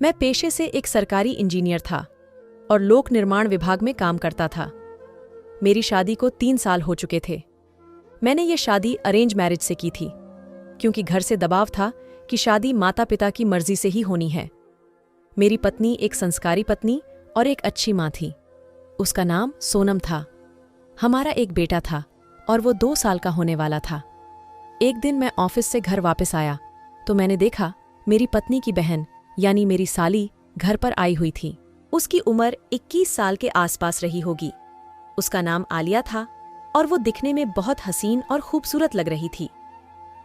मैं पेशे से एक सरकारी इंजीनियर था और लोक निर्माण विभाग में काम करता था। मेरी शादी को 3 साल हो चुके थे। मैंने ये शादी अरेंज मैरिज से की थी, क्योंकि घर से दबाव था कि शादी माता पिता की मर्जी से ही होनी है। मेरी पत्नी एक संस्कारी पत्नी और एक अच्छी माँ थी। उसका नाम सोनम था। हमारा एक बेटा था और वो 2 साल का होने वाला था। एक दिन मैं ऑफिस से घर वापस आया तो मैंने देखा मेरी पत्नी की बहन यानी मेरी साली घर पर आई हुई थी। उसकी उम्र 21 साल के आसपास रही होगी। उसका नाम आलिया था और वो दिखने में बहुत हसीन और खूबसूरत लग रही थी।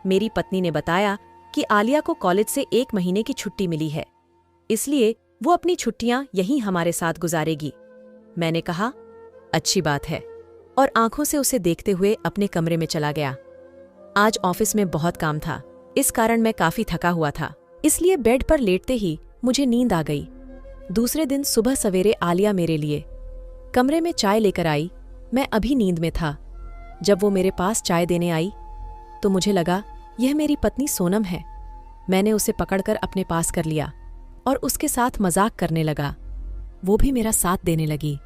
मेरी पत्नी ने बताया कि आलिया को कॉलेज से 1 महीने की छुट्टी मिली है, इसलिए वो अपनी छुट्टियां यहीं हमारे साथ गुजारेगी। मैंने कहा, अच्छी बात है, और आंखों से उसे देखते हुए अपने कमरे में चला गया। आज ऑफिस में बहुत काम था, इस कारण मैं काफी थका हुआ था, इसलिए बेड पर लेटते ही मुझे नींद आ गई। दूसरे दिन सुबह सवेरे आलिया मेरे लिए कमरे में चाय लेकर आई। मैं अभी नींद में था। जब वो मेरे पास चाय देने आई तो मुझे लगा यह मेरी पत्नी सोनम है। मैंने उसे पकड़कर अपने पास कर लिया और उसके साथ मजाक करने लगा। वो भी मेरा साथ देने लगी।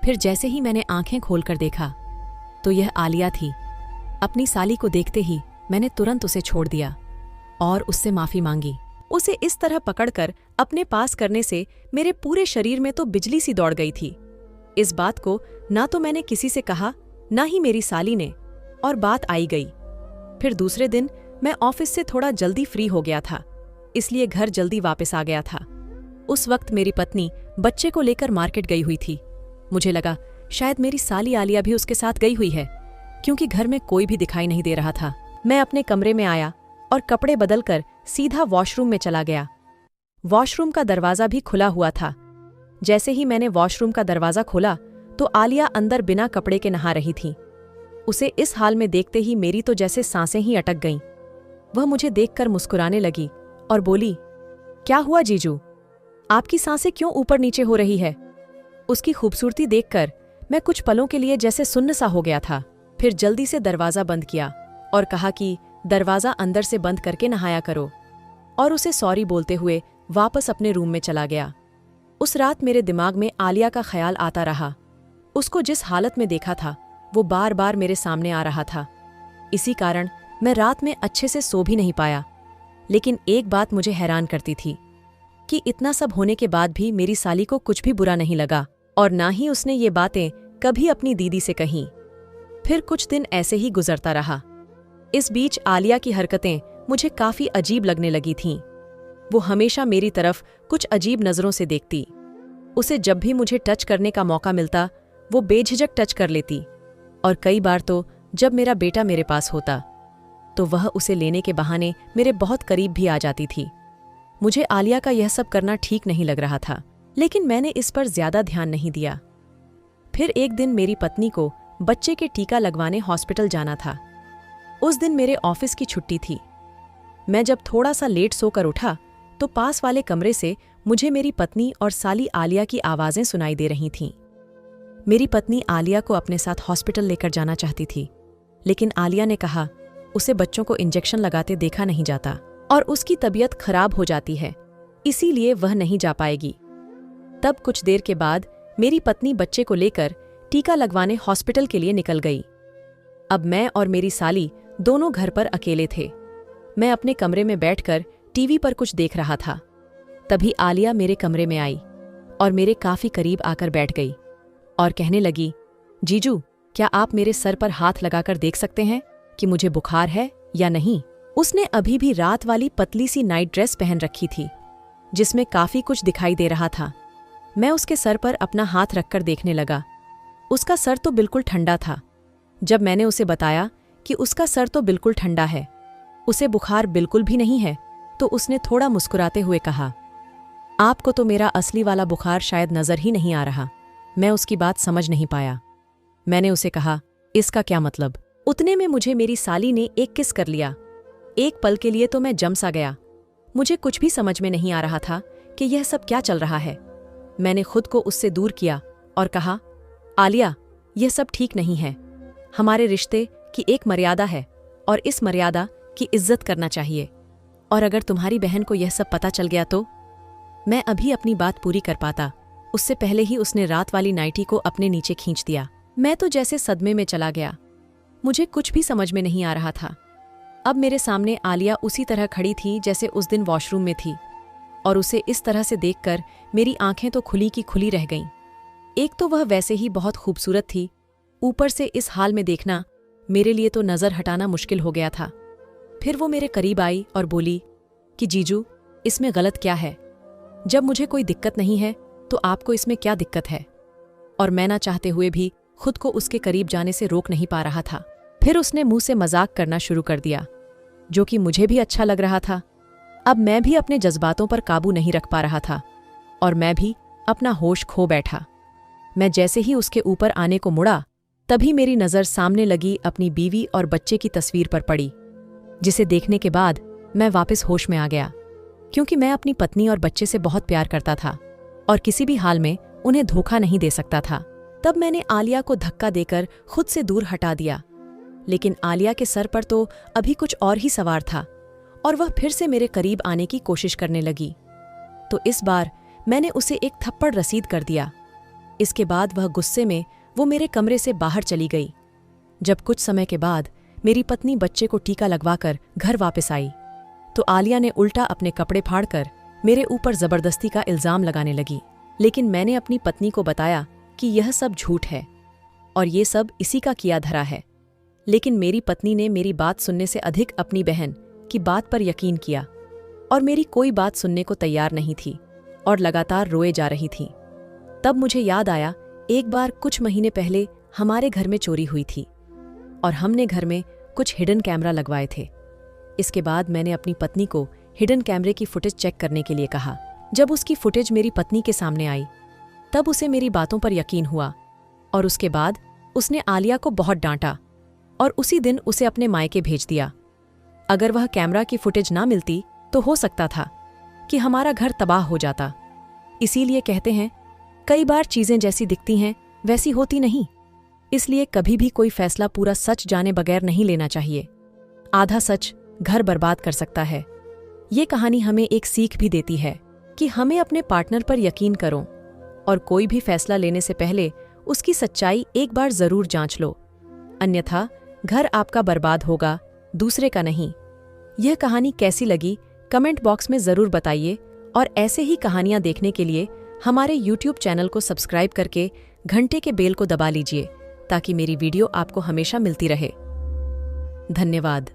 फिर जैसे ही मैंने आंखें खोलकर देखा तो यह आलिया थी। अपनी साली को देखते ही मैंने तुरंत उसे छोड़ दिया और उससे माफी मांगी। उसे इस तरह पकड़कर अपने पास करने से मेरे पूरे शरीर में तो बिजली सी दौड़ गई थी। इस बात को ना तो मैंने किसी से कहा, ना ही मेरी साली ने, और बात आई गई। फिर दूसरे दिन मैं ऑफिस से थोड़ा जल्दी फ्री हो गया था, इसलिए घर जल्दी वापस आ गया था। उस वक्त मेरी पत्नी बच्चे को लेकर मार्केट गई हुई थी। मुझे लगा शायद मेरी साली आलिया भी उसके साथ गई हुई है, क्योंकि घर में कोई भी दिखाई नहीं दे रहा था। मैं अपने कमरे में आया और कपड़े बदलकर सीधा वॉशरूम में चला गया। वॉशरूम का दरवाजा भी खुला हुआ था। जैसे ही मैंने वॉशरूम का दरवाजा खोला तो आलिया अंदर बिना कपड़े के नहा रही थी। उसे इस हाल में देखते ही मेरी तो जैसे सांसें ही अटक गईं। वह मुझे देखकर मुस्कुराने लगी और बोली, क्या हुआ जीजू, आपकी सांसें क्यों ऊपर नीचे हो रही है? उसकी खूबसूरती देखकर मैं कुछ पलों के लिए जैसे सुन्न सा हो गया था। फिर जल्दी से दरवाजा बंद किया और कहा कि दरवाजा अंदर से बंद करके नहाया करो, और उसे सॉरी बोलते हुए वापस अपने रूम में चला गया। उस रात मेरे दिमाग में आलिया का ख्याल आता रहा। उसको जिस हालत में देखा था वो बार बार मेरे सामने आ रहा था। इसी कारण मैं रात में अच्छे से सो भी नहीं पाया। लेकिन एक बात मुझे हैरान करती थी कि इतना सब होने के बाद भी मेरी साली को कुछ भी बुरा नहीं लगा, और ना ही उसने ये बातें कभी अपनी दीदी से कहीं। फिर कुछ दिन ऐसे ही गुजरता रहा। इस बीच आलिया की हरकतें मुझे काफी अजीब लगने लगी थीं। वो हमेशा मेरी तरफ कुछ अजीब नजरों से देखती। उसे जब भी मुझे टच करने का मौका मिलता वो बेझिझक टच कर लेती, और कई बार तो जब मेरा बेटा मेरे पास होता तो वह उसे लेने के बहाने मेरे बहुत करीब भी आ जाती थी। मुझे आलिया का यह सब करना ठीक नहीं लग रहा था, लेकिन मैंने इस पर ज्यादा ध्यान नहीं दिया। फिर एक दिन मेरी पत्नी को बच्चे के टीका लगवाने हॉस्पिटल जाना था। उस दिन मेरे ऑफिस की छुट्टी थी। मैं जब थोड़ा सा लेट सोकर उठा तो पास वाले कमरे से मुझे मेरी पत्नी और साली आलिया की आवाजें सुनाई दे रही थीं। मेरी पत्नी आलिया को अपने साथ हॉस्पिटल लेकर जाना चाहती थी, लेकिन आलिया ने कहा उसे बच्चों को इंजेक्शन लगाते देखा नहीं जाता और उसकी तबीयत खराब हो जाती है, इसीलिए वह नहीं जा पाएगी। तब कुछ देर के बाद मेरी पत्नी बच्चे को लेकर टीका लगवाने हॉस्पिटल के लिए निकल गई। अब मैं और मेरी साली दोनों घर पर अकेले थे। मैं अपने कमरे में बैठकर टीवी पर कुछ देख रहा था। तभी आलिया मेरे कमरे में आई और मेरे काफी करीब आकर बैठ गई और कहने लगी, जीजू, क्या आप मेरे सर पर हाथ लगाकर देख सकते हैं कि मुझे बुखार है या नहीं? उसने अभी भी रात वाली पतली सी नाइट ड्रेस पहन रखी थी, जिसमें काफी कुछ दिखाई दे रहा था। मैं उसके सर पर अपना हाथ रखकर देखने लगा। उसका सर तो बिल्कुल ठंडा था। जब मैंने उसे बताया कि उसका सर तो बिल्कुल ठंडा है, उसे बुखार बिल्कुल भी नहीं है, तो उसने थोड़ा मुस्कुराते हुए कहा, आपको तो मेरा असली वाला बुखार शायद नजर ही नहीं आ रहा। मैं उसकी बात समझ नहीं पाया। मैंने उसे कहा, इसका क्या मतलब? उतने में मुझे मेरी साली ने एक किस कर लिया। एक पल के लिए तो मैं जम सा गया। मुझे कुछ भी समझ में नहीं आ रहा था कि यह सब क्या चल रहा है। मैंने खुद को उससे दूर किया और कहा, आलिया, यह सब ठीक नहीं है। हमारे रिश्ते की एक मर्यादा है और इस मर्यादा की इज्जत करना चाहिए। और अगर तुम्हारी बहन को यह सब पता चल गया तो? मैं अभी अपनी बात पूरी कर पाता, उससे पहले ही उसने रात वाली नाइटी को अपने नीचे खींच दिया। मैं तो जैसे सदमे में चला गया। मुझे कुछ भी समझ में नहीं आ रहा था। अब मेरे सामने आलिया उसी तरह खड़ी थी जैसे उस दिन वॉशरूम में थी, और उसे इस तरह से देखकर मेरी आंखें तो खुली की खुली रह गईं। एक तो वह वैसे ही बहुत खूबसूरत थी, ऊपर से इस हाल में देखना मेरे लिए तो नज़र हटाना मुश्किल हो गया था। फिर वो मेरे करीब आई और बोली कि जीजू, इसमें गलत क्या है? जब मुझे कोई दिक्कत नहीं है तो आपको इसमें क्या दिक्कत है? और मैं ना चाहते हुए भी खुद को उसके करीब जाने से रोक नहीं पा रहा था। फिर उसने मुंह से मजाक करना शुरू कर दिया, जो कि मुझे भी अच्छा लग रहा था। अब मैं भी अपने जज्बातों पर काबू नहीं रख पा रहा था और मैं भी अपना होश खो बैठा। मैं जैसे ही उसके ऊपर आने को मुड़ा, तभी मेरी नज़र सामने लगी अपनी बीवी और बच्चे की तस्वीर पर पड़ी, जिसे देखने के बाद मैं वापस होश में आ गया, क्योंकि मैं अपनी पत्नी और बच्चे से बहुत प्यार करता था और किसी भी हाल में उन्हें धोखा नहीं दे सकता था। तब मैंने आलिया को धक्का देकर खुद से दूर हटा दिया, लेकिन आलिया के सर पर तो अभी कुछ और ही सवार था और वह फिर से मेरे करीब आने की कोशिश करने लगी। तो इस बार मैंने उसे एक थप्पड़ रसीद कर दिया। इसके बाद वह गुस्से में वो मेरे कमरे से बाहर चली गई। जब कुछ समय के बाद मेरी पत्नी बच्चे को टीका लगवाकर घर वापस आई, तो आलिया ने उल्टा अपने कपड़े फाड़कर मेरे ऊपर जबरदस्ती का इल्जाम लगाने लगी। लेकिन मैंने अपनी पत्नी को बताया कि यह सब झूठ है और ये सब इसी का किया धरा है। लेकिन मेरी पत्नी ने मेरी बात सुनने से अधिक अपनी बहन की बात पर यकीन किया और मेरी कोई बात सुनने को तैयार नहीं थी और लगातार रोए जा रही थी। तब मुझे याद आया, एक बार कुछ महीने पहले हमारे घर में चोरी हुई थी और हमने घर में कुछ हिडन कैमरा लगवाए थे। इसके बाद मैंने अपनी पत्नी को हिडन कैमरे की फुटेज चेक करने के लिए कहा। जब उसकी फुटेज मेरी पत्नी के सामने आई, तब उसे मेरी बातों पर यकीन हुआ और उसके बाद उसने आलिया को बहुत डांटा और उसी दिन उसे अपने मायके भेज दिया। अगर वह कैमरा की फुटेज ना मिलती तो हो सकता था कि हमारा घर तबाह हो जाता। इसीलिए कहते हैं, कई बार चीजें जैसी दिखती हैं वैसी होती नहीं। इसलिए कभी भी कोई फैसला पूरा सच जाने बगैर नहीं लेना चाहिए। आधा सच घर बर्बाद कर सकता है। ये कहानी हमें एक सीख भी देती है कि हमें अपने पार्टनर पर यकीन करो और कोई भी फैसला लेने से पहले उसकी सच्चाई एक बार जरूर जांच लो, अन्यथा घर आपका बर्बाद होगा, दूसरे का नहीं। यह कहानी कैसी लगी कमेंट बॉक्स में ज़रूर बताइए और ऐसे ही कहानियाँ देखने के लिए हमारे YouTube चैनल को सब्सक्राइब करके घंटे के बेल को दबा लीजिए ताकि मेरी वीडियो आपको हमेशा मिलती रहे। धन्यवाद।